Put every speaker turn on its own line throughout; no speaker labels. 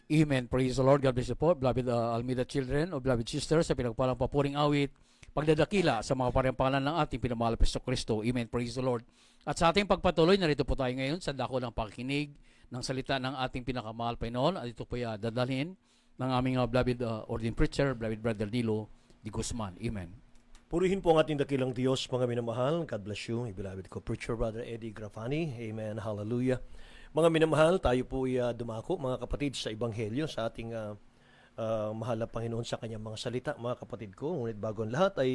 Amen. Praise the Lord. God bless you po, beloved Almeida children o beloved sisters, sa pinagpalang papuring awit, pagdadakila sa mga pangalan ng ating pinamahal Kristo Kristo. Amen. Praise the Lord. At sa ating pagpatuloy, narito po tayo ngayon sa dako ng pakikinig ng salita ng ating pinakamahal Panginoon. At ito po dadalhin ng aming beloved ordained preacher, beloved Brother Dilo Di Guzman. Amen.
Purihin po ang ating dakilang Diyos, mga minamahal. God bless you, beloved ko, Preacher Brother Eddie Grafani. Amen. Hallelujah. Mga minamahal, tayo po ay dumako, mga kapatid, sa Ebanghelyo, sa ating mahal na Panginoon sa kanyang mga salita, mga kapatid ko. Ngunit bago ang lahat ay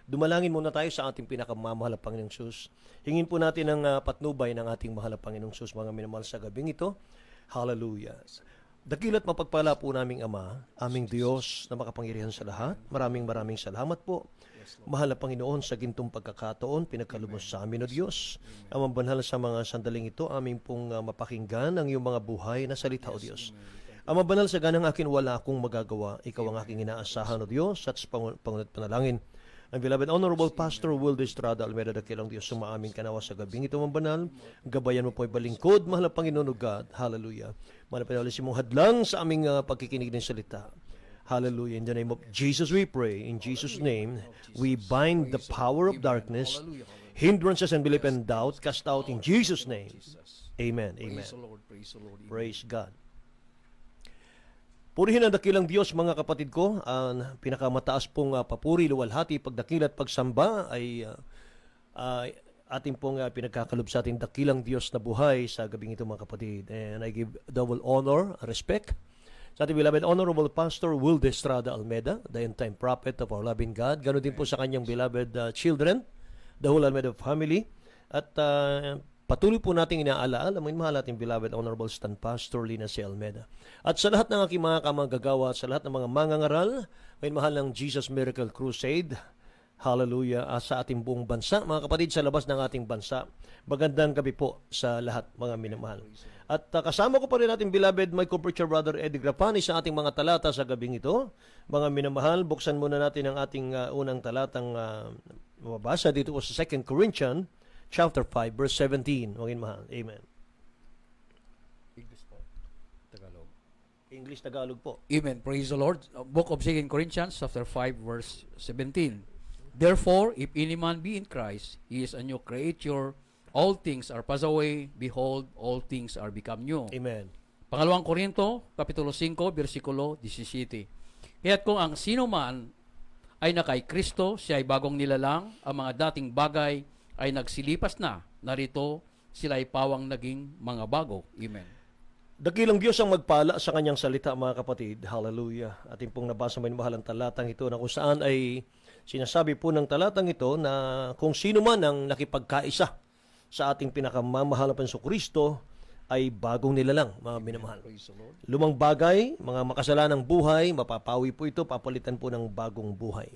dumalangin muna tayo sa ating pinakamamahal na Panginoong Sus. Hingin po natin ang patnubay ng ating mahal na Panginoong Sus, mga minamahal, sa gabing ito. Hallelujah. Dakila't mapagpala po naming Ama, aming Diyos na makapangyarihan sa lahat. Maraming salamat po. Mahal na Panginoon, sa gintong pagkakataon, pinagkalubos sa amin, O Diyos. Amang banal sa mga sandaling ito, aming pong mapakinggan ang iyong mga buhay na salita, O Diyos. Amang banal sa ganang akin, wala akong magagawa. Ikaw ang aking inaasahan, O Diyos, at sa pangunat panalangin. Ang beloved Honorable Pastor Will de Estrada Almeida, dakilang Diyos, sumaamin kanawa sa gabing ito, Amang banal. Gabayan mo po ay balingkod, mahal na Panginoon, O God. Hallelujah. Mahal na Panginoon, mong hadlang sa aming pagkikinig ng salita. Hallelujah. In the name of Jesus we pray. In Jesus' name, we bind the power of darkness, hindrances and belief and doubt, cast out in Jesus' name. Amen. Amen.
Praise the Lord. Praise the Lord. Amen.
Praise God. Purihin ang dakilang Diyos, mga kapatid ko. Ang pinakamataas pong papuri, luwalhati, pagdakila at pagsamba ay ating pong pinagkakalob sa ating dakilang Diyos na buhay sa gabing ito, mga kapatid. And I give double honor, respect sa ating beloved Honorable Pastor Will de Estrada Almeida, the end-time prophet of our loving God. Ganon din po sa kanyang beloved children, the whole Almeida family. At patuloy po nating inaalaala, mahal ating beloved Honorable Stan Pastor Lina C. Almeida. At sa lahat ng aking mga kamagagawa, sa lahat ng mga mangangaral, mahal ng Jesus Miracle Crusade, hallelujah, sa ating buong bansa. Mga kapatid, sa labas ng ating bansa, magandang gabi po sa lahat, mga minamahal. At kasama ko pa rin ating beloved my co-preacher Brother Eddie Grafani sa ating mga talata sa gabing ito. Mga minamahal, buksan muna natin ang ating unang talatang mababasa dito po sa 2 Corinthians chapter 5 verse 17. Mga minamahal. Amen.
English po. Tagalog.
English, Tagalog po.
Amen. Praise the Lord. Book of 2 Corinthians chapter 5 verse 17. Therefore, if any man be in Christ, he is a new creature. All things are passed away. Behold, all things are become new.
Amen.
Pangalawang Korinto, Kapitulo 5, versikulo 17. Kaya't kung ang sino man ay nakay Kristo, siya ay bagong nilalang, ang mga dating bagay ay nagsilipas na. Narito, sila ay pawang naging mga bago. Amen.
Dakilang Diyos ang magpala sa kanyang salita, mga kapatid. Hallelujah. Ating pong nabasa may mahalang talatang ito na kung saan ay sinasabi po ng talatang ito na kung sino man ang nakipagkaisa sa ating pinakamamahal na Panginoong Kristo ay bagong nilalang, mga minamahal. Lumang bagay, mga makasalanang buhay, mapapawi po ito, papalitan po ng bagong buhay.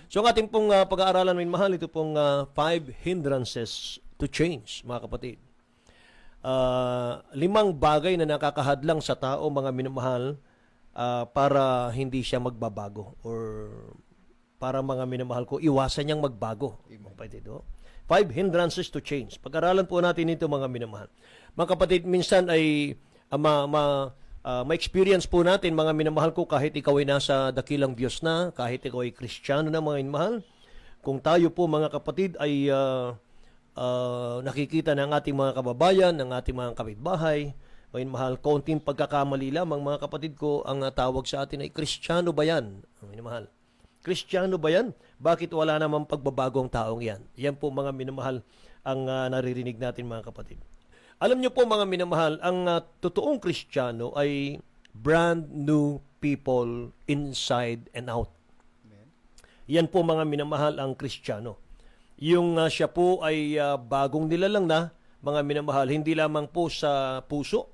So ang ating pong pag-aaralan, may mahal, ito pong 5 hindrances to change, mga kapatid. 5 bagay na nakakahadlang sa tao, mga minamahal, para hindi siya magbabago or para, mga minamahal ko, iwasan niyang magbago. Kapatid, 5 hindrances to change. Pag-aralan po natin ito, mga minamahal. Mga kapatid, minsan ay ma-experience po natin, mga minamahal ko, kahit ikaw ay nasa dakilang Diyos na, kahit ikaw ay Kristiyano na, mga minamahal, kung tayo po, mga kapatid, ay nakikita ng ating mga kababayan, ng ating mga kapitbahay, mga minamahal, konting pagkakamali lamang, mga kapatid ko, ang tawag sa atin ay Kristiyano ba yan? Mga minamahal. Kristiyano ba yan? Bakit wala namang pagbabago ang taong yan? Yan po, mga minamahal, ang naririnig natin, mga kapatid. Alam niyo po, mga minamahal, ang totoong Kristiyano ay brand new people inside and out.
Amen.
Yan po, mga minamahal, ang Kristiyano. Yung siya po ay bagong nilalang na, mga minamahal, hindi lamang po sa puso,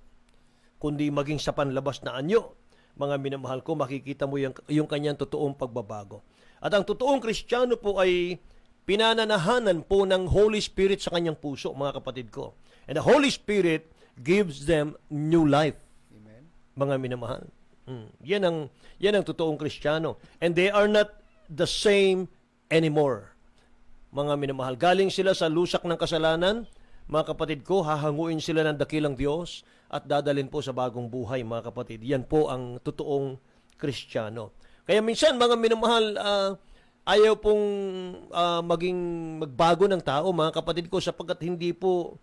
kundi maging sa panlabas na anyo. Mga minamahal ko, makikita mo yung kanyang totoong pagbabago. At ang totoong Kristiyano po ay pinananahanan po ng Holy Spirit sa kanyang puso, mga kapatid ko. And the Holy Spirit gives them new life.
Amen.
Mga minamahal. Yan ang totoong Kristiyano. And they are not the same anymore. Mga minamahal, galing sila sa lusak ng kasalanan, mga kapatid ko, hahanguin sila ng dakilang Diyos at dadalhin po sa bagong buhay, mga kapatid. Yan po ang totoong Kristiyano. Kaya minsan, mga minamahal, ayaw pong maging magbago ng tao, mga kapatid ko, sapagkat hindi po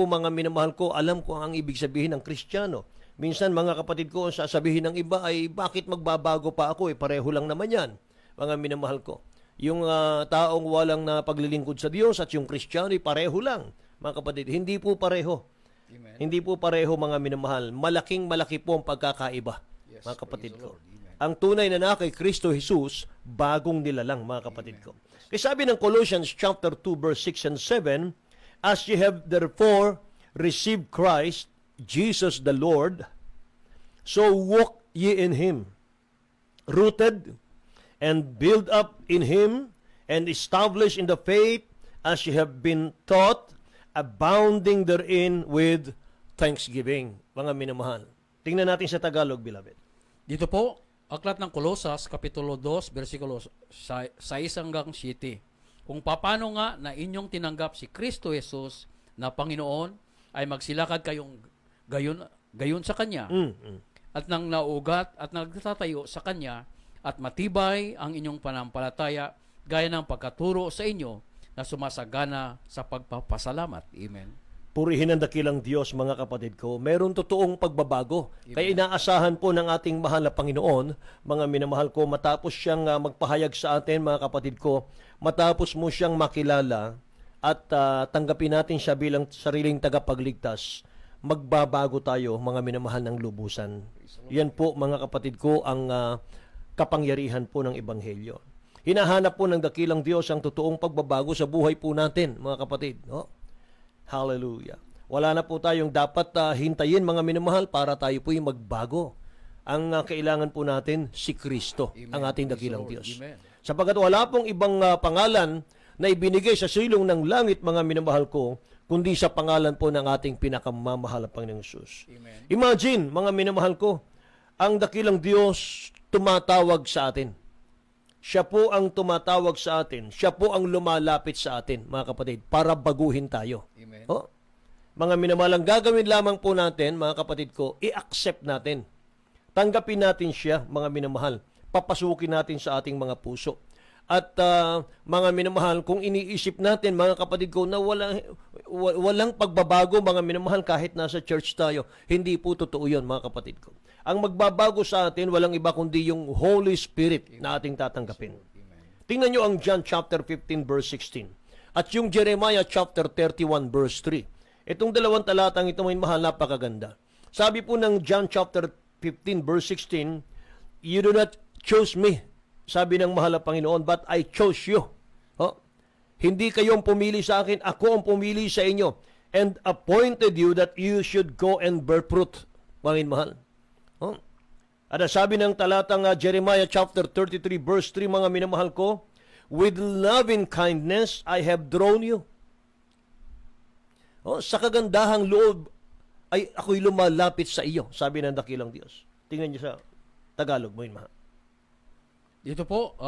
mga minamahal ko alam kung ang ibig sabihin ng Kristiyano. Minsan, mga kapatid ko, sasabihin ng iba ay, bakit magbabago pa ako? Pareho lang naman yan, mga minamahal ko. Yung taong walang na paglilingkod sa Diyos at yung Kristiyano ay pareho lang, mga kapatid. Hindi po pareho.
Amen.
Hindi po pareho, mga minamahal. Malaki po ang pagkakaiba,
Yes,
mga kapatid
praise the
ko.
Lord. Amen.
Ang tunay na kay Kristo Jesus, bagong nilalang, mga kapatid ko. Kaya sabi ng Colossians chapter 2 verse 6 and 7, as ye have therefore received Christ, Jesus the Lord, so walk ye in Him, rooted and build up in Him, and established in the faith as ye have been taught, abounding therein with thanksgiving. Mga minamahal. Tingnan natin sa Tagalog, beloved.
Dito po, Aklat ng Kolosas, Kapitulo 2, versikulo 6 hanggang 7. Kung paano nga na inyong tinanggap si Kristo Jesus na Panginoon, ay magsilakad kayong gayon sa Kanya, at nang naugat at nagtatayo sa Kanya, at matibay ang inyong panampalataya, gaya ng pagkaturo sa inyo na sumasagana sa pagpapasalamat. Amen.
Purihin ang dakilang Diyos, mga kapatid ko. Meron totoong pagbabago.
Amen.
Kaya inaasahan po ng ating mahal na Panginoon, mga minamahal ko, matapos siyang magpahayag sa atin, mga kapatid ko, matapos mo siyang makilala at tanggapin natin siya bilang sariling tagapagligtas, magbabago tayo, mga minamahal ng lubusan. Yan po, mga kapatid ko, ang kapangyarihan po ng Ebanghelyo. Hinahanap po ng dakilang Diyos ang totoong pagbabago sa buhay po natin, mga kapatid. No? Hallelujah. Wala na po tayong dapat hintayin, mga minamahal, para tayo po'y magbago. Ang kailangan po natin, si Kristo,
Amen.
ang ating
Praise
dakilang
the Lord.
Diyos.
Amen.
Sapagat wala pong ibang pangalan na ibinigay sa silong ng langit, mga minamahal ko, kundi sa pangalan po ng ating pinakamamahal na Panginoong Hesus.
Amen.
Imagine, mga minamahal ko, ang dakilang Diyos tumatawag sa atin. Siya po ang tumatawag sa atin. Siya po ang lumalapit sa atin, mga kapatid, para baguhin tayo.
Amen.
Oh, mga minamahal, ang gagawin lamang po natin, mga kapatid ko, i-accept natin. Tanggapin natin siya, mga minamahal. Papasukin natin sa ating mga puso. At mga minamahal, kung iniisip natin, mga kapatid ko, na walang pagbabago, mga minamahal, kahit nasa church tayo, hindi po totoo yun, mga kapatid ko. Ang magbabago sa atin, walang iba kundi yung Holy Spirit na ating tatanggapin. Tingnan nyo ang John chapter 15 verse 16 at yung Jeremiah chapter 31 verse 3. Itong dalawang talatang ito, may mahal, napakaganda. Sabi po ng John chapter 15 verse 16, you do not choose me, sabi ng mahal na Panginoon, but I chose you. Oh? Hindi kayong pumili sa akin, ako ang pumili sa inyo, and appointed you that you should go and bear fruit. Mga mahal. Oh? At sabi ng talatang Jeremiah chapter 33 verse 3, mga minamahal ko, with loving kindness I have drawn you. Oh, sa kagandahang loob ay ako'y lumalapit sa iyo, sabi ng dakilang Diyos. Tingnan niyo sa Tagalog mo yun, mahal.
Dito po,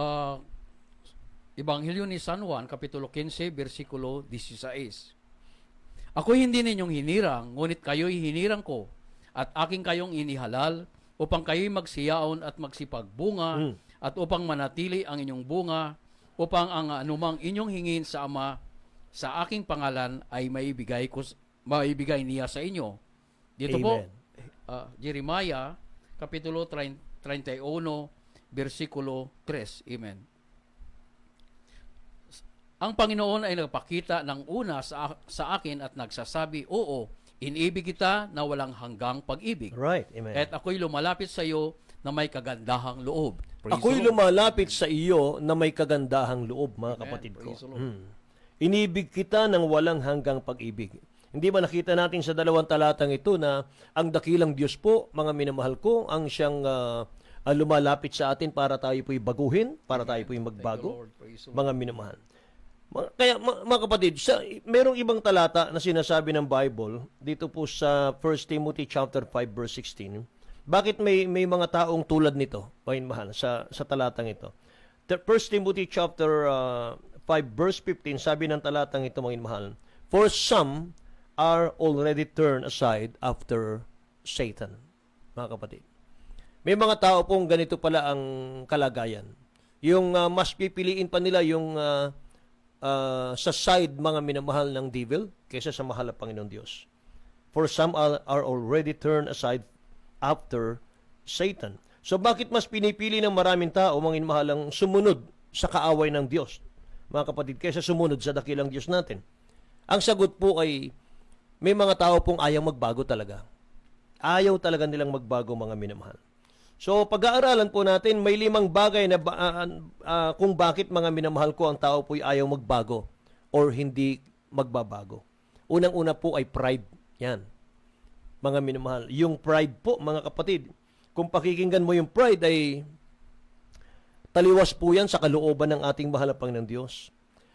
Ebanghelyo ni San Juan, Kapitulo 15, versikulo 16. Ako'y hindi ninyong hinirang, ngunit kayo'y hinirang ko, at aking kayong inihalal, upang kayo'y magsiyaon at magsipagbunga, at upang manatili ang inyong bunga, upang ang anumang inyong hingin sa Ama, sa aking pangalan, ay maibigay niya sa inyo. Dito
Amen.
po, Jeremiah, Kapitulo 31, versikulo 3. Amen. Ang Panginoon ay nagpakita ng una sa akin at nagsasabi, oo, inibig kita na walang hanggang pag-ibig.
Right, amen.
At ako'y lumalapit sa iyo na may kagandahang loob. Praise
Ako'y
the Lord.
lumalapit sa iyo na may kagandahang loob, mga
Amen.
kapatid ko.
Praise the Lord.
Inibig kita ng walang hanggang pag-ibig. Hindi ba nakita natin sa dalawang talatang ito na ang dakilang Diyos po, mga minamahal ko, ang siyang lumalapit sa atin para tayo po'y baguhin, para tayo po'y
Thank you,
magbago,
Lord. Praise the Lord.
mga minamahal. Kaya mga kapatid, merong ibang talata na sinasabi ng Bible dito po sa 1 Timothy chapter 5 verse 16. Bakit may mga taong tulad nito, mga mahal, sa talatang ito? 1 Timothy chapter 5 verse 15, sabi ng talatang ito, mga mahal, for some are already turned aside after Satan. Mga kapatid. May mga tao pong ganito pala ang kalagayan. Yung mas pipiliin pa nila yung sa side mga minamahal ng devil kaysa sa mahal na Panginoon Diyos. For some are already turned aside after Satan. So bakit mas pinipili ng maraming tao, mga inmahalang, sumunod sa kaaway ng Diyos, mga kapatid, kaysa sumunod sa dakilang Diyos natin? Ang sagot po ay, may mga tao pong ayaw magbago talaga. Ayaw talaga nilang magbago, mga minamahal. So pag-aaralan po natin, may 5 bagay na kung bakit, mga minamahal ko, ang tao po'y ayaw magbago or hindi magbabago. Unang-una po ay pride. Yan. Mga minamahal. Yung pride po, mga kapatid, kung pakikinggan mo yung pride ay taliwas po yan sa kalooban ng ating mahal na Panginoon Diyos.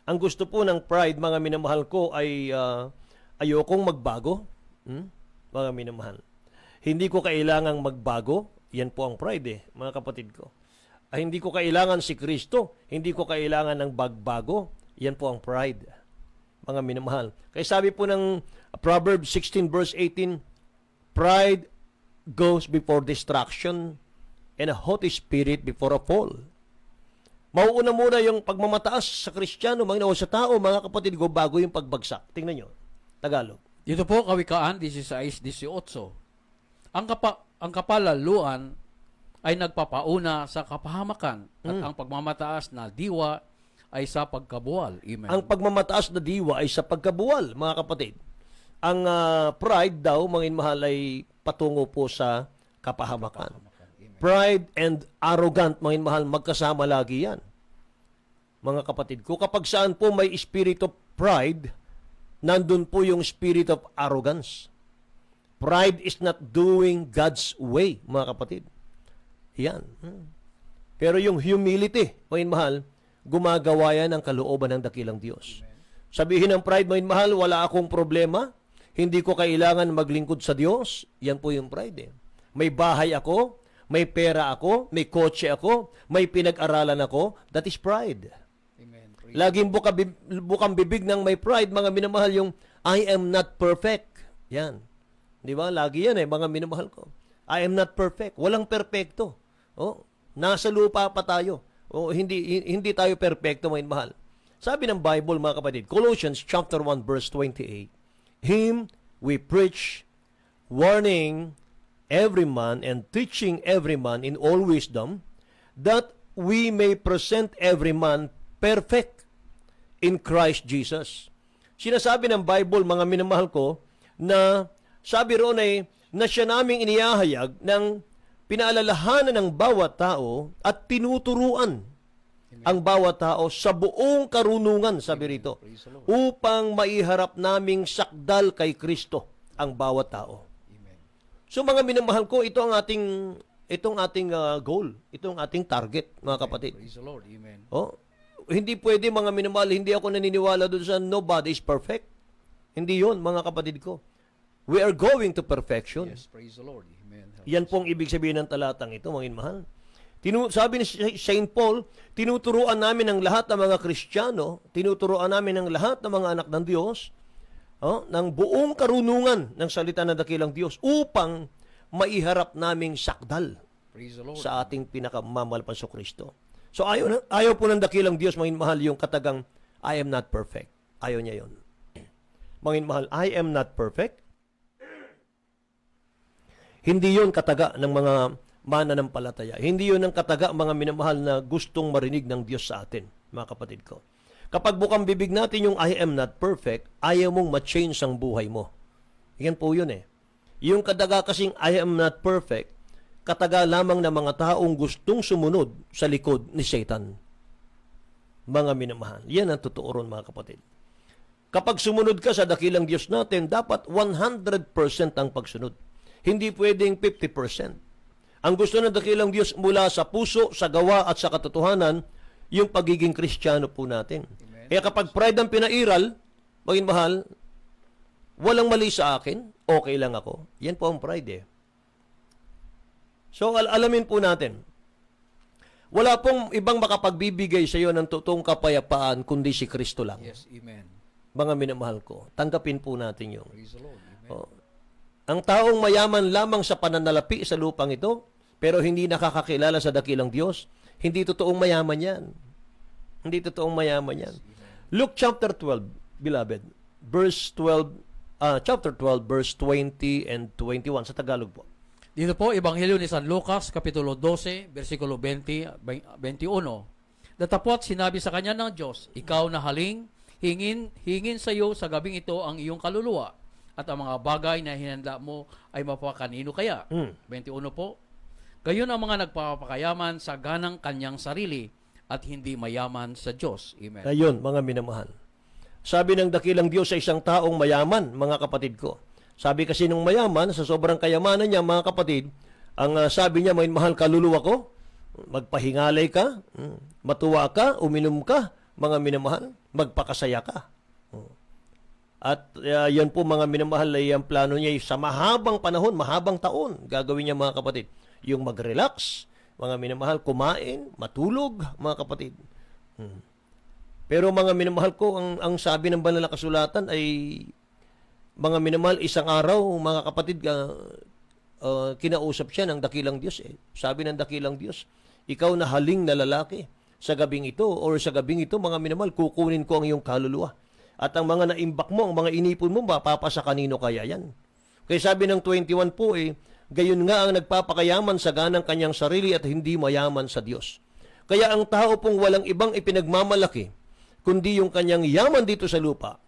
Ang gusto po ng pride, mga minamahal ko, ay ayokong magbago. Mga minamahal. Hindi ko kailangang magbago. Yan po ang pride mga kapatid ko. Hindi ko kailangan si Kristo. Hindi ko kailangan ng bagbago. Yan po ang pride. Mga minamahal. Kaya sabi po ng Proverbs 16 verse 18, pride goes before destruction and a haughty spirit before a fall. Mauuna muna yung pagmamataas sa Kristiyano, o sa tao, mga kapatid ko, bago yung pagbagsak. Tingnan nyo. Tagalog.
Dito po, Kawikaan 16:18. Ang kapalaluan ay nagpapauna sa kapahamakan at ang pagmamataas na diwa ay sa pagkabuwal. Amen.
Ang pagmamataas na diwa ay sa pagkabuwal, mga kapatid. Ang pride daw, mga inmahal, ay patungo po sa kapahamakan. Pride and arrogant, mga inmahal, magkasama lagi yan. Mga kapatid ko, kapag saan po may spirit of pride, nandun po yung spirit of arrogance. Pride is not doing God's way, mga kapatid. Yan. Pero yung humility, mga inmahal, gumagawa yan ang kalooban ng dakilang Diyos. Sabihin ng pride, mga inmahal, wala akong problema, hindi ko kailangan maglingkod sa Diyos. Yan po yung pride. May bahay ako, may pera ako, may kotse ako, may pinag-aralan ako. That is pride.
Amen.
Laging bukang bibig ng may pride, mga minamahal, yung I am not perfect. Yan. Di ba? Lagi yan mga minamahal ko. I am not perfect. Walang perfecto. Nasa lupa pa tayo. Hindi tayo perfecto, mga minamahal. Sabi ng Bible, mga kapatid, Colossians chapter 1 verse 28, Him we preach, warning every man and teaching every man in all wisdom, that we may present every man perfect in Christ Jesus. Sinasabi ng Bible, mga minamahal ko, na sabi roon ay na siya naming inihahayag ng pinaalalahanan ng bawat tao at tinuturuan ang bawat tao sa buong karunungan, sabi rito, upang maiharap naming sakdal kay Kristo ang bawat tao. So mga minamahal ko, itong ating goal, itong ating target, mga kapatid.
Praise the Lord. Amen.
Hindi pwede, mga minamahal, hindi ako naniniwala doon sa nobody is perfect. Hindi yon, mga kapatid ko. We are going to perfection.
Yes, praise the Lord. Amen.
Yan pong ibig sabihin ng talatang ito, mga minamahal. Sabi ni St. Paul, tinuturuan namin ng lahat ng mga Kristiyano, tinuturuan namin ng lahat ng mga anak ng Diyos, ng buong karunungan ng salita ng dakilang Diyos upang maiharap naming sakdal
Praise the Lord.
sa ating pinakamamalapan sa Kristo. So ayaw po ng dakilang Diyos, mga mahal, yung katagang, I am not perfect. Ayaw niya yon. Mga mahal, I am not perfect. Hindi yon kataga ng mga mananampalataya. Hindi yun ang kataga, mga minamahal, na gustong marinig ng Diyos sa atin, mga kapatid ko. Kapag bukang bibig natin yung I am not perfect, ayaw mong ma-change ang buhay mo. Yan po yun Yung kataga kasing I am not perfect, kataga lamang ng mga taong gustong sumunod sa likod ni Satan. Mga minamahal. Yan ang totoo ron, mga kapatid. Kapag sumunod ka sa dakilang Diyos natin, dapat 100% ang pagsunod. Hindi pwedeng 50%. Ang gusto ng dakilang Diyos mula sa puso, sa gawa at sa katotohanan, yung pagiging Kristiyano po natin.
Amen.
Kaya kapag pride ang pinairal, maging mahal, walang mali sa akin, okay lang ako. Yan po ang pride So alamin po natin, wala pong ibang makapagbibigay sa iyo ng totoong kapayapaan kundi si Kristo lang.
Yes, amen.
mga minamahal ko. Tanggapin po natin yung.
Praise the Lord. Amen.
Oh. Ang taong mayaman lamang sa pananalapi sa lupang ito, pero hindi nakakakilala sa dakilang Diyos, hindi totoong mayaman yan. Hindi totoong mayaman yan. Luke chapter 12, beloved, verse 12, chapter 12, verse 20 and 21 sa Tagalog po.
Dito po, Ebanghelyo ni San Lucas, Kapitulo 12, versikulo 20, 21. Datapot sinabi sa kanya ng Diyos, ikaw na haling, hingin sa iyo sa gabing ito ang iyong kaluluwa at ang mga bagay na hinanda mo ay mapakanino kaya. 21 po, gayon ang mga nagpapakayaman sa ganang kanyang sarili at hindi mayaman sa Diyos. Amen.
Ayun, mga minamahal. Sabi ng dakilang Diyos sa isang taong mayaman, mga kapatid ko. Sabi kasi nung mayaman, sa sobrang kayamanan niya, mga kapatid, ang sabi niya, may mahal kaluluwa ko, magpahingalay ka, matuwa ka, uminom ka, mga minamahal, magpakasaya ka. At yan po mga minamahal ay ang plano niya sa mahabang panahon, mahabang taon, gagawin niya mga kapatid. Yung mag-relax, mga minamahal, kumain, matulog, mga kapatid. Pero mga minamahal ko, ang sabi ng banal na kasulatan ay, mga minamahal, isang araw, mga kapatid, kinausap siya ng dakilang Diyos. Sabi ng dakilang Diyos, ikaw na haling na lalaki, sa gabing ito, or sa gabing ito, mga minamahal, kukunin ko ang iyong kaluluwa. At ang mga naimbak mo, ang mga inipon mo, mapapasa kanino kaya yan? Kaya sabi ng 21 po, gayon nga ang nagpapakayaman sa ganang kanyang sarili at hindi mayaman sa Diyos. Kaya ang tao pong walang ibang ipinagmamalaki, kundi yung kanyang yaman dito sa lupa,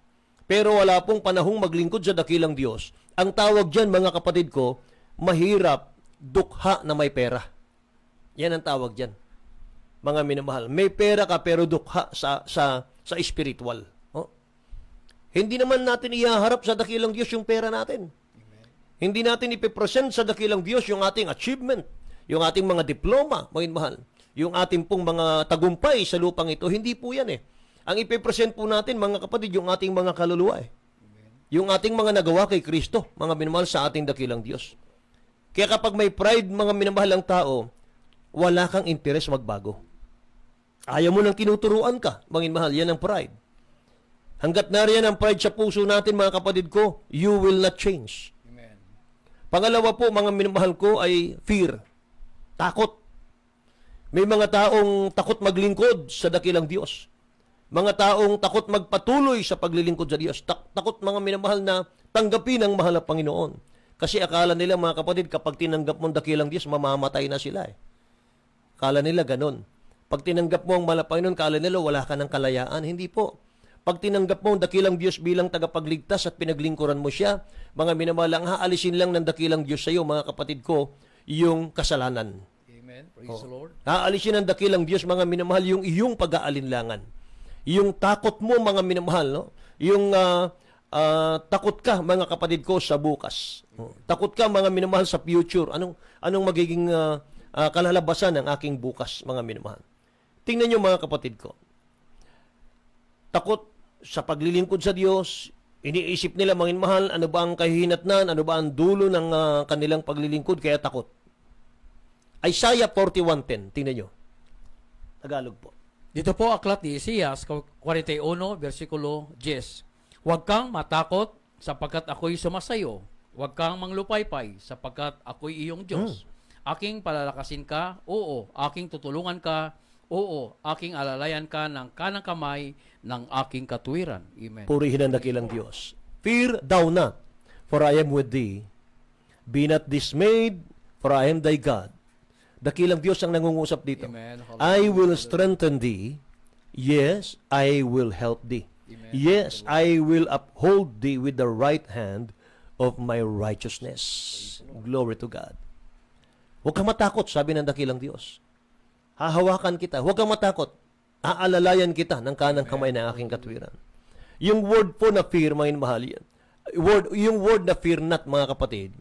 pero wala pong panahong maglingkod sa dakilang Diyos. Ang tawag dyan, mga kapatid ko, mahirap, dukha na may pera. Yan ang tawag dyan. Mga minamahal, may pera ka pero dukha sa spiritual. Hindi naman natin ihaharap sa dakilang Diyos yung pera natin. Amen. Hindi natin ipipresent sa dakilang Diyos yung ating achievement, yung ating mga diploma, mga mahal, yung ating pong mga tagumpay sa lupang ito. Hindi po yan Ang ipipresent po natin, mga kapatid, yung ating mga kaluluwa Amen. Yung ating mga nagawa kay Kristo, mga minamahal, sa ating dakilang Diyos. Kaya kapag may pride, mga minamahal ang tao, wala kang interes magbago. Ayaw mo nang tinuturuan ka, mga minamahal, yan ang pride. Hanggat nariyan ang pride sa puso natin, mga kapatid ko, you will not change.
Amen.
Pangalawa po, mga minamahal ko, ay fear. Takot. May mga taong takot maglingkod sa dakilang Diyos. Mga taong takot magpatuloy sa paglilingkod sa Diyos. Takot, mga minamahal, na tanggapin ang mahal na Panginoon. Kasi akala nila, mga kapatid, kapag tinanggap mo ang dakilang Diyos, mamamatay na sila Akala nila ganun. Pag tinanggap mo ang mahal na Panginoon, akala nila wala ka ng kalayaan. Hindi po. Pag tinanggap mo ang dakilang Diyos bilang tagapagligtas at pinaglingkuran mo siya, mga minamahal, ang haalisin lang ng dakilang Diyos sa iyo, mga kapatid ko, yung kasalanan.
Amen. Praise the Lord.
Haalisin ng dakilang Diyos, mga minamahal, yung iyong pag-aalinlangan. Yung takot mo, mga minamahal, no? Yung takot ka, mga kapatid ko, sa bukas. Takot ka, mga minamahal, sa future. Anong magiging kalalabasan ng aking bukas, mga minamahal? Tingnan niyo, mga kapatid ko. Takot sa paglilingkod sa Diyos, iniisip nila, mga mahal, ano ba ang kahihinatnan, ano ba ang dulo ng kanilang paglilingkod, kaya takot. Isaiah 41:10, tingnan nyo. Tagalog po.
Dito po aklat ni Isias 41, versikulo 10. Huwag kang matakot sapagkat ako'y sumasayo. Huwag kang manglupaypay sapagkat ako'y iyong Diyos. Aking palalakasin ka, oo. Aking tutulungan ka, oo. Aking alalayan ka ng kanang kamay ng aking katuwiran. Amen.
Purihin ang dakilang Diyos. Fear thou not, for I am with thee. Be not dismayed, for I am thy God. Dakilang Diyos ang nangungusap dito.
Amen.
I will strengthen thee. Yes, I will help thee.
Amen.
Yes, I will uphold thee with the right hand of my righteousness. Glory to God. Huwag kang matakot, sabi ng dakilang Diyos. Hahawakan kita. Huwag kang matakot. Aalalayan kita ng kanang kamay ng aking katwiran. Yung word po na fear, mga mahal yan. Yung word na fear not, mga kapatid,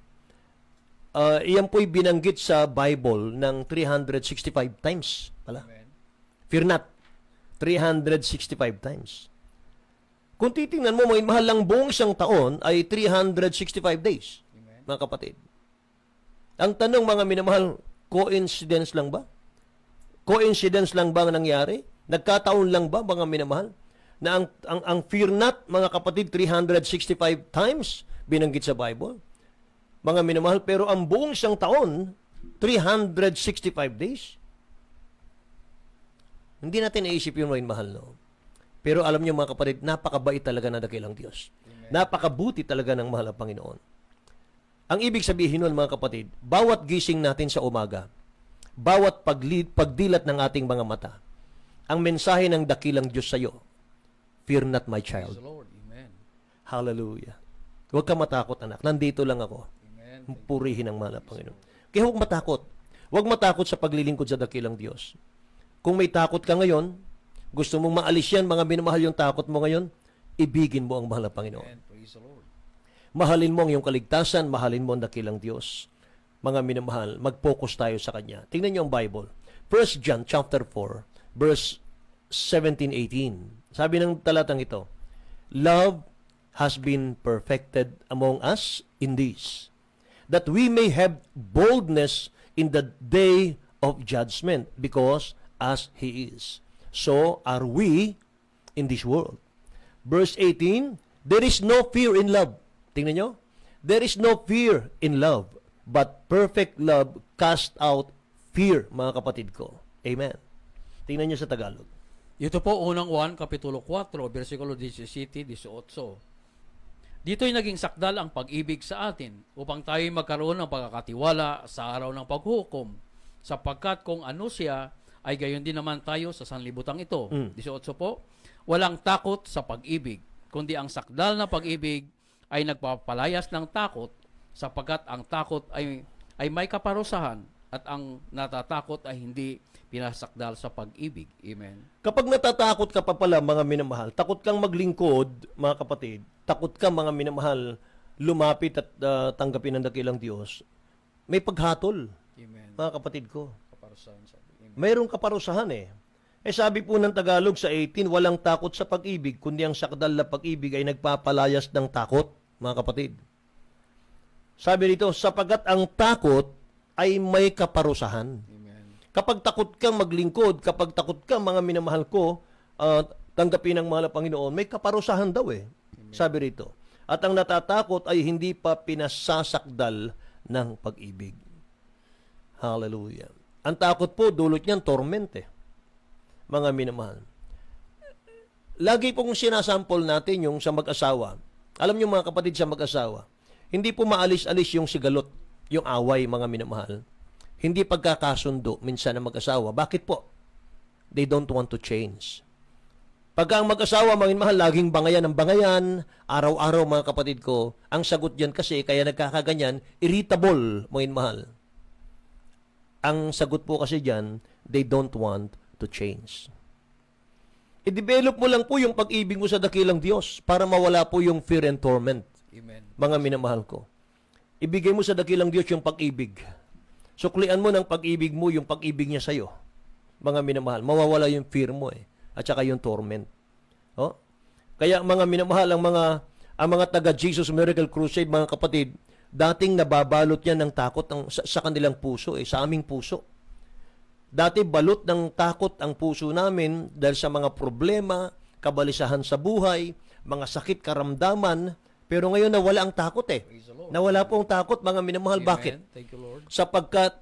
iyan po'y binanggit sa Bible ng 365 times. Pala.
Amen.
Fear not. 365 times. Kung titingnan mo, mga mahal, lang buong isang taon ay 365 days.
Amen.
Mga kapatid. Ang tanong, mga minamahal, coincidence lang ba? Coincidence lang ba ang nangyari? Nagkataon lang ba, mga minamahal? na ang fear not, mga kapatid, 365 times binanggit sa Bible. Mga minamahal, pero ang buong isang taon, 365 days. Hindi natin naisip yung mga mahal, no? Pero alam niyo mga kapatid, napakabait talaga na dakilang Diyos. Napakabuti talaga ng mahal na Panginoon. Ang ibig sabihin nun mga kapatid, bawat gising natin sa umaga, bawat pagdilat ng ating mga mata, ang mensahe ng dakilang Diyos sa iyo, fear not my
Praise
child.
the Lord. Amen.
Hallelujah. Huwag ka matakot anak, nandito lang ako.
Amen.
Purihin ang mahal na Panginoon. Kaya huwag matakot. Huwag matakot sa paglilingkod sa dakilang Diyos. Kung may takot ka ngayon, gusto mong maalis yan, mga minamahal yung takot mo ngayon, ibigin mo ang mahal na Panginoon.
Amen. Praise the Lord.
Mahalin mo ang iyong kaligtasan, mahalin mo ang dakilang Diyos. Mga minamahal, mag-focus tayo sa Kanya. Tingnan niyo ang Bible. 1 John chapter 4, verse 17-18. Sabi ng talatang ito, love has been perfected among us in this, that we may have boldness in the day of judgment, because as He is, so are we in this world. Verse 18, there is no fear in love. Tingnan nyo. There is no fear in love, but perfect love cast out fear, mga kapatid ko. Amen. Tingnan nyo sa Tagalog.
Ito po unang 1, kapitulo 4, versikulo 17-18. Dito'y naging sakdal ang pag-ibig sa atin upang tayo magkaroon ng pagkakatiwala sa araw ng paghukom, sapagkat kung ano siya, ay gayon din naman tayo sa sanlibutang ito. 18 po, walang takot sa pag-ibig, kundi ang sakdal na pag-ibig ay nagpapalayas ng takot, sapagkat ang takot ay may kaparusahan, at ang natatakot ay hindi pinasakdal sa pag-ibig. Amen.
Kapag natatakot ka pa pala, mga minamahal, takot kang maglingkod, mga kapatid, takot ka, mga minamahal, lumapit at tanggapin ang dakilang Diyos, may paghatol,
Amen.
mga kapatid ko.
Kaparusahan sabi. Amen.
Mayroong kaparusahan eh. Sabi po ng Tagalog sa 18, walang takot sa pag-ibig, kundi ang sakdal na pag-ibig ay nagpapalayas ng takot, mga kapatid. Sabi dito, sapagat ang takot ay may kaparusahan.
Amen.
Kapag takot kang maglingkod, kapag takot kang, mga minamahal ko, tanggapin ang mahal na Panginoon, may kaparusahan daw eh. Amen. Sabi rito. At ang natatakot ay hindi pa pinasasakdal ng pag-ibig. Hallelujah. Ang takot po, dulot niyan, torment eh. Mga minamahal. Lagi pong sinasample natin yung sa mag-asawa. Alam niyo mga kapatid, sa mag-asawa, hindi po maalis-alis yung sigalot, yung away, mga minamahal. Hindi pagkakasundo minsan ng mag-asawa. Bakit po? They don't want to change. Pagka ang mag-asawa, mga minamahal, laging bangayan ng bangayan, araw-araw, mga kapatid ko, ang sagot diyan kasi, kaya nagkakaganyan, irritable, mga minamahal. Ang sagot po kasi diyan, they don't want to change. I-develop mo lang po yung pag-ibig mo sa dakilang Diyos para mawala po yung fear and torment.
Amen.
Mga minamahal ko. Ibigay mo sa dakilang Diyos yung pag-ibig. Suklian mo ng pag-ibig mo yung pag-ibig niya sa'yo. Mga minamahal. Mawawala yung fear mo eh. At saka yung torment. Oh? Kaya mga minamahal, ang mga taga-Jesus Miracle Crusade, mga kapatid, dating nababalot yan ng takot sa kanilang puso eh, sa aming puso. Dati balot ng takot ang puso namin dahil sa mga problema, kabalisahan sa buhay, mga sakit, karamdaman, pero ngayon nawala ang takot eh. Nawala po ang takot, mga minamahal.
Amen.
Bakit?
Thank you, Lord.
Sapagkat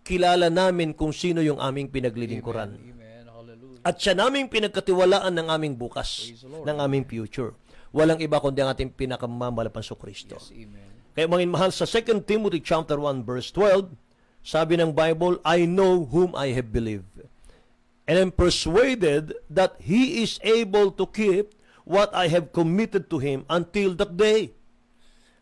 kilala namin kung sino yung aming pinaglilingkuran.
Amen. Hallelujah.
At siya naming pinagkatiwalaan ng aming bukas,
Praise the Lord.
ng aming future. Walang iba kundi ang ating pinakamamalapan sa Kristo.
Yes, amen.
Kaya mga mahal, sa 2 Timothy chapter 1 verse 12, sabi ng Bible, I know whom I have believed, and am persuaded that He is able to keep what I have committed to Him until that day.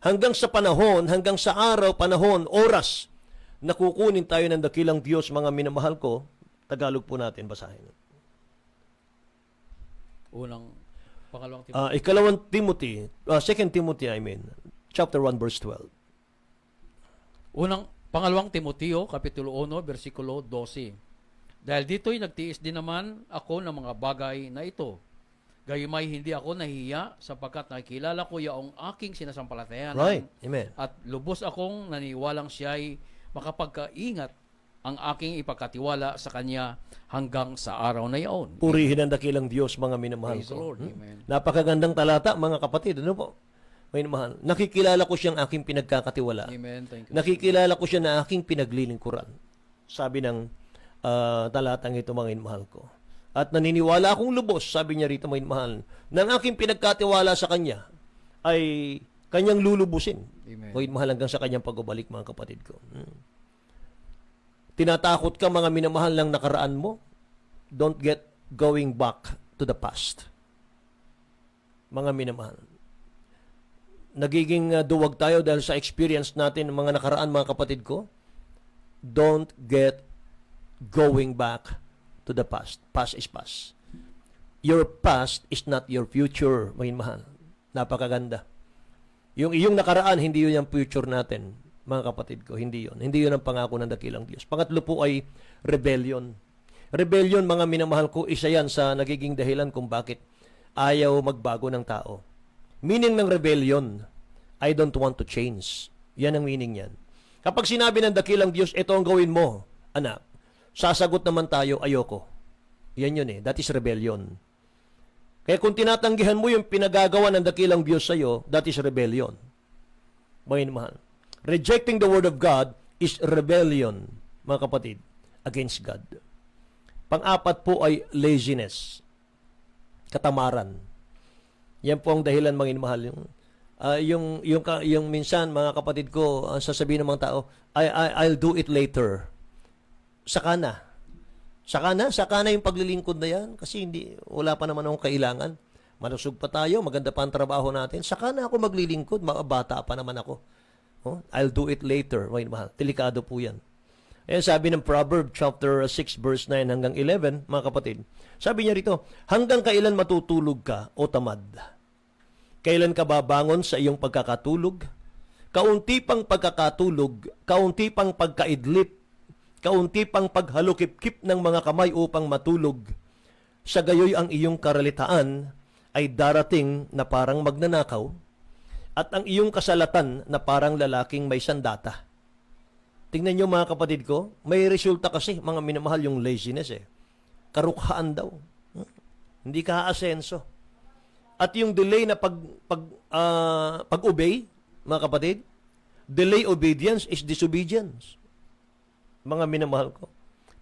Hanggang sa panahon, hanggang sa araw, panahon, oras, na kukunin tayo ng dakilang Diyos, mga minamahal ko. Tagalog po natin, basahin.
Pangalawang
Ikalawang Timothy, 2 Timothy, chapter 1 verse 12.
Pangalawang Timoteo, kapitulo 1, versikulo 12. Dahil dito'y nagtiis din naman ako ng mga bagay na ito. Gayumay hindi ako nahihiya sapagkat nakikilala ko yaong aking sinasampalatayanan.
Right. Amen.
At lubos akong naniwalang siya'y makapagkaingat ang aking ipagkatiwala sa Kanya hanggang sa araw na iyon.
Purihin ang dakilang Diyos, mga minamahal
Praise the
ko.
Lord. Amen.
Napakagandang talata, mga kapatid. Ano po? Mga minamahal. Nakikilala ko siyang aking pinagkakatiwala.
Amen. Thank you.
Nakikilala ko siya na aking pinaglilingkuran. Sabi ng talatang ito, mga minamahal ko. At naniniwala akong lubos, sabi niya rito, mga minamahal, na ang aking pinagkatiwala sa Kanya ay Kanyang lulubusin.
Amen.
Mga minamahal, hanggang sa Kanyang pagbabalik, mga kapatid ko. Tinatakot ka, mga minamahal, ng nakaraan mo? Don't get going back to the past. Mga minamahal. Nagiging duwag tayo dahil sa experience natin ng mga nakaraan, mga kapatid ko. Don't get going back to the past. Past is past. Your past is not your future, mga minamahal. Napakaganda. Yung iyong nakaraan, hindi yun yung future natin, mga kapatid ko. Hindi yun. Hindi yun ang pangako ng dakilang Diyos. Pangatlo po ay rebellion. Rebellion, mga minamahal ko, isa yan sa nagiging dahilan kung bakit ayaw magbago ng tao. Meaning ng rebellion, I don't want to change. Yan ang meaning yan. Kapag sinabi ng dakilang Diyos, ito ang gawin mo, anak, sasagot naman tayo, ayoko. Yan yun That is rebellion. Kaya kung tinatanggihan mo yung pinagagawa ng dakilang Diyos sa'yo, that is rebellion. Mga minamahal. Rejecting the Word of God is rebellion, mga kapatid, against God. Pang-apat po ay laziness, katamaran. Yan po ang dahilan, mga minamahal. Yung minsan, mga kapatid ko, sasabihin ng mga tao, I'll do it later. Saka na. Saka na yung paglilingkod na yan kasi wala pa naman akong kailangan. Malusog pa tayo, maganda pa ang trabaho natin. Saka na ako maglilingkod, bata pa naman ako. I'll do it later. May mahal. Delikado po yan. Ayan sabi ng Proverbs chapter 6 verse 9 hanggang 11, mga kapatid. Sabi niya rito, hanggang kailan matutulog ka o tamad? Kailan ka babangon sa iyong pagkakatulog? Kaunti pang pagkakatulog, kaunti pang pagkaidlip, kaunti pang paghalukip-kip ng mga kamay upang matulog. Sa gayoy ang iyong karalitaan ay darating na parang magnanakaw at ang iyong kasalatan na parang lalaking may sandata. Tingnan nyo, mga kapatid ko, may resulta kasi, mga minamahal, yung laziness Karukhaan daw. Hindi ka aasenso. At yung delay na pag-obey, mga kapatid, delay obedience is disobedience. Mga minamahal ko.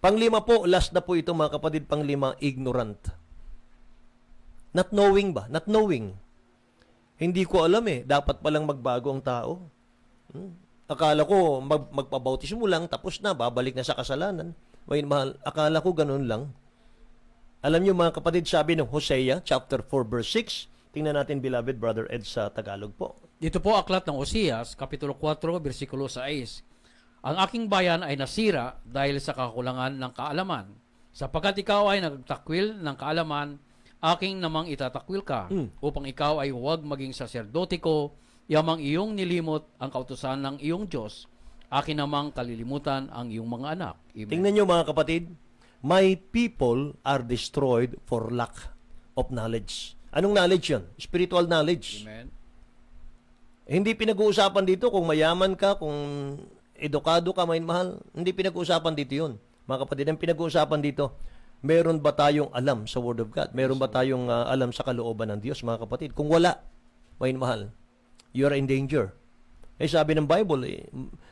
Panglima po, last na po ito, mga kapatid, panglima, ignorant. Not knowing ba? Not knowing. Hindi ko alam dapat palang magbago ang tao. Akala ko, magpabautismo lang, tapos na, babalik na sa kasalanan. May mahal, akala ko ganun lang. Alam niyo, mga kapatid, sabi ng Hosea, chapter 4, verse 6, tingnan natin, beloved Brother Ed, sa Tagalog po.
Dito po aklat ng Oseas, Kapitulo 4, versikulo 6. Ang aking bayan ay nasira dahil sa kakulangan ng kaalaman. Sapagkat ikaw ay nagtakwil ng kaalaman, aking namang itatakwil ka, upang ikaw ay huwag maging saserdote ko, yamang iyong nilimot ang kautusan ng iyong Diyos, akin namang kalilimutan ang iyong mga anak. Amen.
Tingnan nyo, mga kapatid, my people are destroyed for lack of knowledge. Anong knowledge yun? Spiritual knowledge.
Amen.
Hindi pinag-uusapan dito kung mayaman ka, kung edukado ka, may mahal. Hindi pinag-uusapan dito yun. Mga kapatid, ang pinag-uusapan dito, meron ba tayong alam sa Word of God? Meron ba tayong alam sa kalooban ng Diyos, mga kapatid? Kung wala, may mahal, you are in danger. Sabi ng Bible,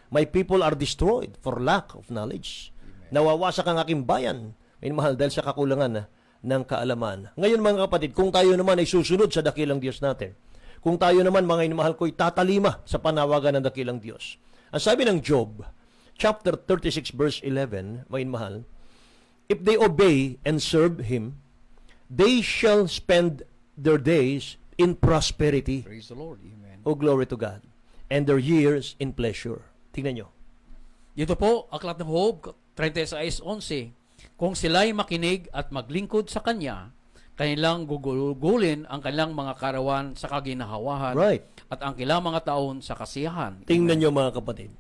my people are destroyed for lack of knowledge. Amen. Nawawasak ang aking bayan, may mahal, dahil sa kakulangan ng kaalaman. Ngayon, mga kapatid, kung tayo naman ay susunod sa dakilang Diyos natin, kung tayo naman, mga inmahal ko, tatalima sa panawagan ng dakilang Diyos. Ang sabi ng Job, chapter 36, verse 11, mga inmahal, if they obey and serve Him, they shall spend their days in prosperity.
Praise the Lord. Amen.
Oh, glory to God. And their years in pleasure. Tingnan nyo.
Dito po, aklat ng Job 36:11, kung sila'y makinig at maglingkod sa Kanya, kanilang gugulgulin ang kanilang mga karawan sa kaginahawahan,
Right.
at ang kanilang mga taon sa kasiyahan.
Tingnan nyo, mga kapatid.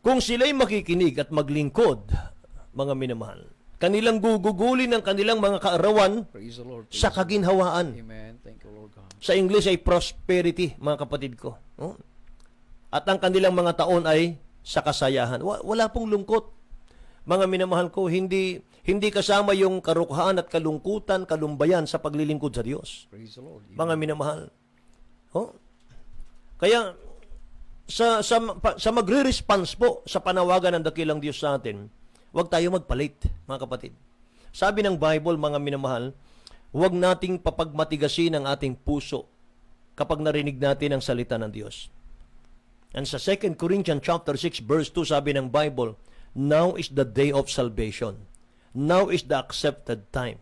Kung sila'y makikinig at maglingkod, mga minamahal, kanilang gugugulin ang kanilang mga kaarawan
Praise the Lord.
sa kaginhawaan.
Amen. Thank you, Lord God.
Sa English ay prosperity, mga kapatid ko. At ang kanilang mga taon ay sa kasayahan. Wala pong lungkot. Mga minamahal ko, hindi kasama yung karukhaan at kalungkutan, kalumbayan sa paglilingkod sa Diyos.
Praise the Lord.
Mga minamahal. Oh? Kaya, sa magre-response po sa panawagan ng dakilang Diyos sa atin, huwag tayo magpalit, mga kapatid. Sabi ng Bible, mga minamahal, huwag nating papagmatigasin ang ating puso kapag narinig natin ang salita ng Diyos. And sa 2 Corinthians chapter 6 verse 2, sabi ng Bible, now is the day of salvation. Now is the accepted time.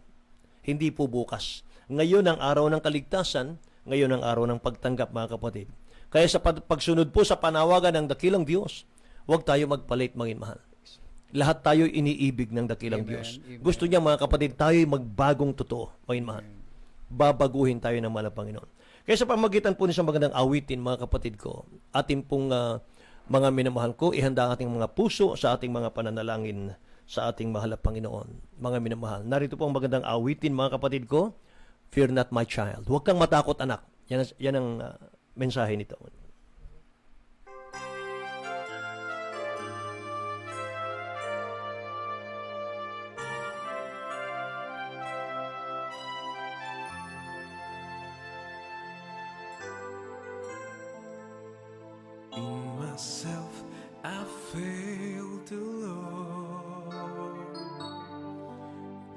Hindi po bukas. Ngayon ang araw ng kaligtasan, ngayon ang araw ng pagtanggap, mga kapatid. Kaya sa pagsunod po sa panawagan ng dakilang Diyos, huwag tayo magpalit, mga mahal. Lahat tayo iniibig ng dakilang Diyos.
Amen.
Gusto niya, mga kapatid, tayo magbagong totoo, mga mahal. Babaguhin tayo ng mahal na Panginoon. Kaya sa pamagitan po sa magandang awitin, mga kapatid ko, ating pong mga minamahal ko, ihanda ang ating mga puso sa ating mga pananalangin sa ating mahal na Panginoon. Mga minamahal, narito po ang magandang awitin, mga kapatid ko, Fear not, my child. Huwag kang matakot, anak. Yan ang mensahe nito.
In myself, I failed the Lord,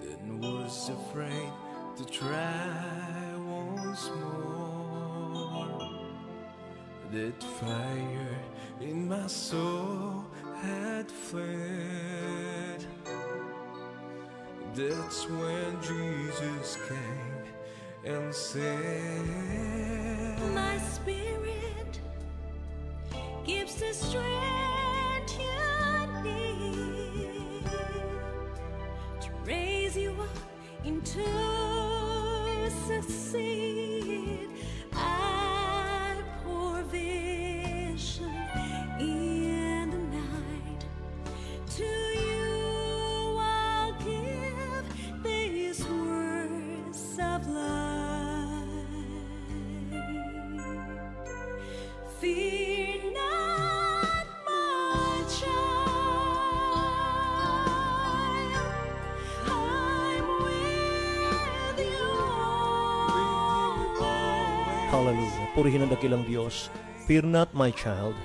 then was afraid to try once more. That fire in my soul had fled. That's when Jesus came and said,
My spirit gives the strength you need to raise you up into succeed. I pour vision in the night. To you I'll give these words of life. Fear not, my child. I'm with you always.
Hallelujah. Purihin ang dakilang Diyos. Fear not, my child.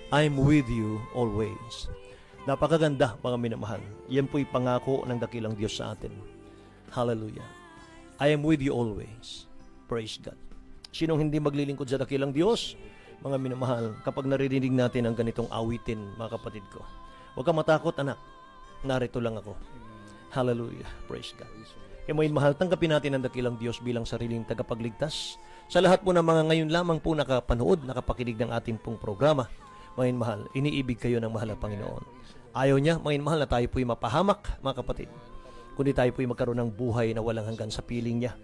I'm with you always. Napakaganda, mga minamahal. Yan po'y pangako ng dakilang Diyos sa atin. Hallelujah. I am with you always. Praise God. Sinong hindi maglilingkod sa dakilang Diyos? Mga minamahal, kapag naririnig natin ang ganitong awitin, mga kapatid ko, huwag kang matakot, anak. Narito lang ako. Hallelujah. Praise God. Kaya mga mahal, tanggapin natin ang dakilang Diyos bilang sariling tagapagligtas. Sa lahat po ng mga ngayon lamang po nakapanood, nakapakinig ng ating pong programa, mga mahal, iniibig kayo ng mahal na Panginoon. Ayaw niya, mga mahal, na tayo po'y mapahamak, mga kapatid. Kundi tayo po'y magkaroon ng buhay na walang hanggan sa piling niya.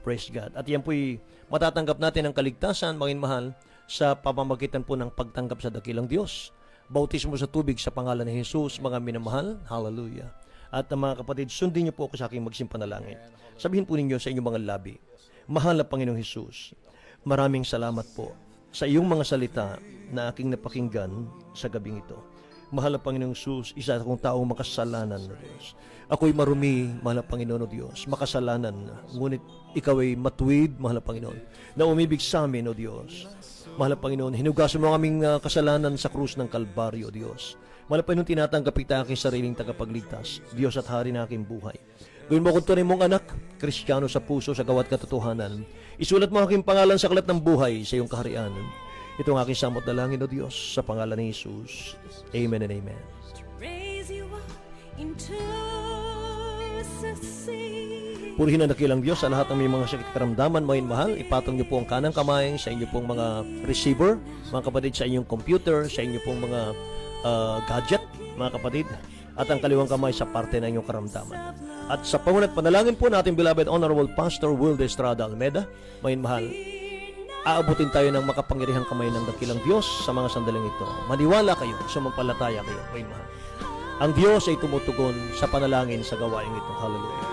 Praise God. At yan po'y matatanggap natin ang kaligtasan, mga mahal, sa pamamagitan po ng pagtanggap sa dakilang Diyos. Bautismo sa tubig sa pangalan ni Jesus, mga minamahal. Hallelujah. At mga kapatid, sundin niyo po ako sa aking magsimpanalangin. Sabihin po ninyo sa inyong mga labi, Mahal na Panginoong Jesus, maraming salamat po sa iyong mga salita na aking napakinggan sa gabing ito. Mahal na Panginoong Jesus, isa akong taong makasalanan na Diyos. Ako'y marumi, mahal na Panginoon o Diyos, makasalanan. Ngunit ikaw ay matuwid, mahal na Panginoon, na umibig sa amin o Diyos. Mahal na Panginoon, hinugasan mo ang aming kasalanan sa krus ng Kalbaryo, o Diyos. Mahal na Panginoon, tinatanggap kita aking sariling tagapagligtas, Diyos at Hari na aking buhay. Gawin mo kung tunay mong anak, Kristiyano sa puso, sa gawat katotohanan. Isulat mo aking pangalan sa aklat ng buhay sa iyong kaharian. Ito ang aking samot na langin, o Diyos, sa pangalan ni Jesus. Amen and amen.
Raise you up into succeed.
Purihin ang dakilang Diyos sa lahat ng may mga sakit karamdaman, mga mahal. Ipatong niyo po ang kanang kamay sa inyo pong mga receiver, mga kapatid, sa inyong computer, sa inyo pong mga gadget, mga kapatid, at ang kaliwang kamay sa parte ng inyong karamdaman. At sa pangunat panalangin po natin, beloved Honorable Pastor Will de Estrada Almeda, mga mahal, aabutin tayo ng makapangyarihang kamay ng dakilang Diyos sa mga sandaling ito. Maniwala kayo, sumampalataya kayo, mga mahal. Ang Diyos ay tumutugon sa panalangin sa gawain ito. Hallelujah.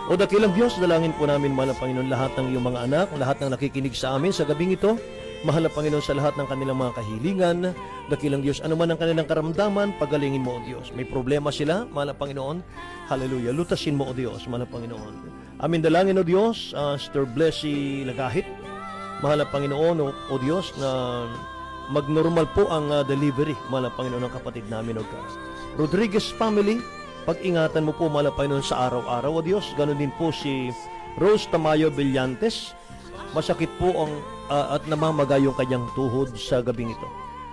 O dakilang Diyos, dalangin po namin, mahal na Panginoon, lahat ng iyong mga anak, lahat ng nakikinig sa amin sa gabing ito, Mahal na Panginoon sa lahat ng kanilang mga kahilingan. Dakilang Diyos, ano man ang kanilang karamdaman, pagalingin mo, O Diyos. May problema sila, mahal na Panginoon. Hallelujah. Lutasin mo, O Diyos, mahal na Panginoon. Amin dalangin, O Diyos, Sister Blessy Lagahit. Mahal na Panginoon, O Diyos, na magnormal po ang delivery, mahal na Panginoon, ng kapatid namin, O God. Rodriguez family, pag-ingatan mo po, mahal na Panginoon, sa araw-araw, O Diyos. Ganon din po si Rose Tamayo Villantes. Masakit po ang at namamaga yung kanyang tuhod sa gabing ito.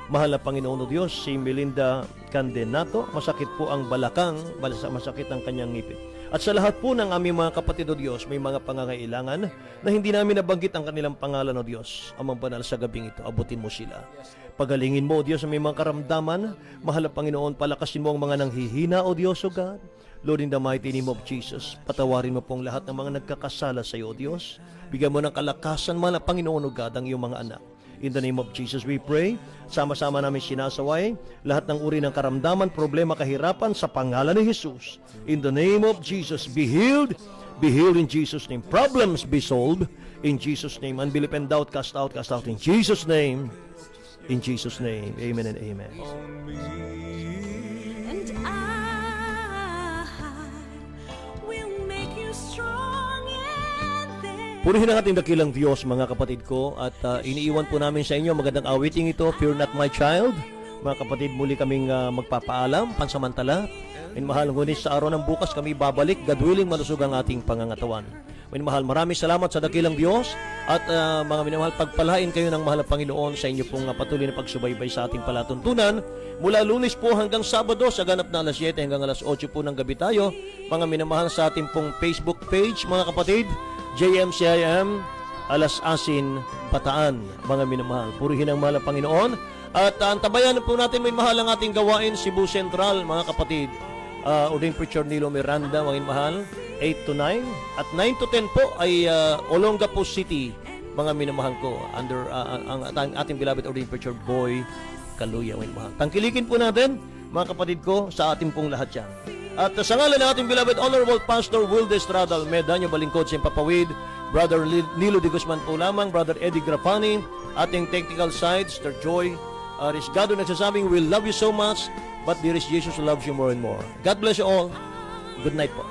Mahal na Panginoon o Diyos, si Melinda Candenato, masakit po ang balakang, masakit ang kanyang ngipin. At sa lahat po ng aming mga kapatid o Diyos, may mga pangangailangan na hindi namin nabanggit ang kanilang pangalan o Diyos. Amang banal sa gabing ito, abutin mo sila. Pagalingin mo o Diyos sa may mga karamdaman. Mahal na Panginoon, palakasin mo ang mga nanghihina o Diyos o God. Lord, in the mighty name of Jesus, patawarin mo pong lahat ng mga nagkakasala sa iyo, O Diyos. Bigyan mo ng kalakasan, mahal na Panginoon, O God, ang iyong mga anak. In the name of Jesus, we pray. Sama-sama namin sinasaway lahat ng uri ng karamdaman, problema, kahirapan sa pangalan ni Jesus. In the name of Jesus, be healed in Jesus' name. Problems be solved in Jesus' name. Unbelief and doubt, cast out in Jesus' name. In Jesus' name, amen and amen.
on me.
And I will make you strong and then
Purihin ang ating dakilang Diyos, mga kapatid ko, at iniiwan po namin sa inyo magandang awiting ito, Fear Not My Child. Mga kapatid, muli kaming magpapaalam, pansamantala. Minmahal, ngunit sa araw ng bukas kami babalik, God willing, malusog ang ating pangangatawan. Minmahal, maraming salamat sa dakilang Diyos at mga minamahal, pagpalain kayo ng mahal na Panginoon sa inyo pong patuloy na pagsubaybay sa ating palatuntunan. Mula Lunes po hanggang Sabado sa ganap na alas 7 hanggang alas 8 po ng gabi tayo. Mga minamahal, sa ating pong Facebook page, mga kapatid, JMCIM, Alas Asin, Bataan, mga minamahal. Purihin ang mahal na Panginoon. At antabayan po natin may mahal ang ating gawain, Cebu Central, mga kapatid. Uling Preacher Nilo Miranda, mga minamahal, 8 to 9. At 9 to 10 po ay Olongapo City, mga minamahal ko, under ang ating beloved Ordained Preacher Boy Kaluya, mga minamahal. Tangkilikin po natin, mga kapatid ko, sa ating pong lahat yan. At sa ngalan ng ating beloved Honorable Pastor Will de Estrada Almedanyo Balingkod Simpapawid, Brother Nilo de Guzman po lamang, Brother Eddie Grafani, ating technical side, Sister Joy Riscado nagsasabing, we love you so much, but dearest Jesus loves you more and more. God bless you all. Good night po.